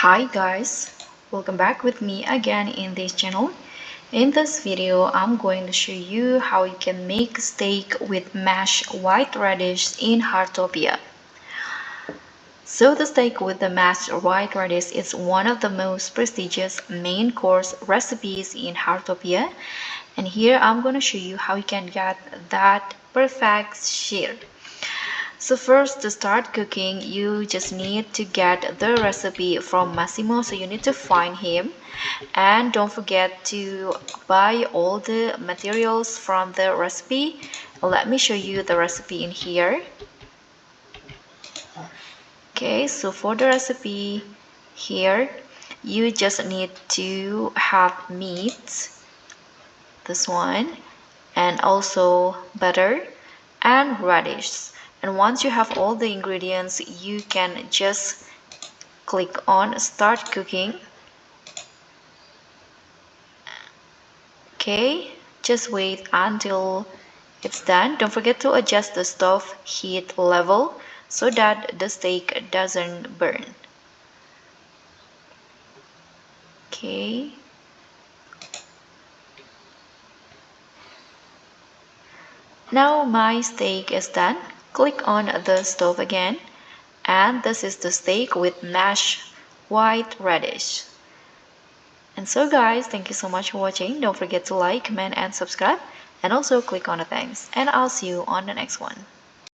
Hi guys, welcome back with me again in this channel. In this video, I'm going to show you how you can make steak with mashed white radish in Heartopia. So the steak with the mashed white radish is one of the most prestigious main course recipes in Heartopia, and here I'm going to show you how you can get that perfect SEAR. So first, to start cooking, you just need to get the recipe from Masimo. So you need to find him, and don't forget to buy all the materials from the recipe. Let me show you the recipe in here. Okay, so for the recipe here, you just need to have meat, this one, and also butter and radish. And once you have all the ingredients, you can just click on start cooking. Okay, just wait until it's done. Don't forget to adjust the stove heat level so that the steak doesn't burn. Okay, now my steak is done. Click on the stove again, and this is the steak with mashed white radish. And so guys, thank you so much for watching. Don't forget to like, comment and subscribe, and also click on the thanks, and I'll see you on the next one.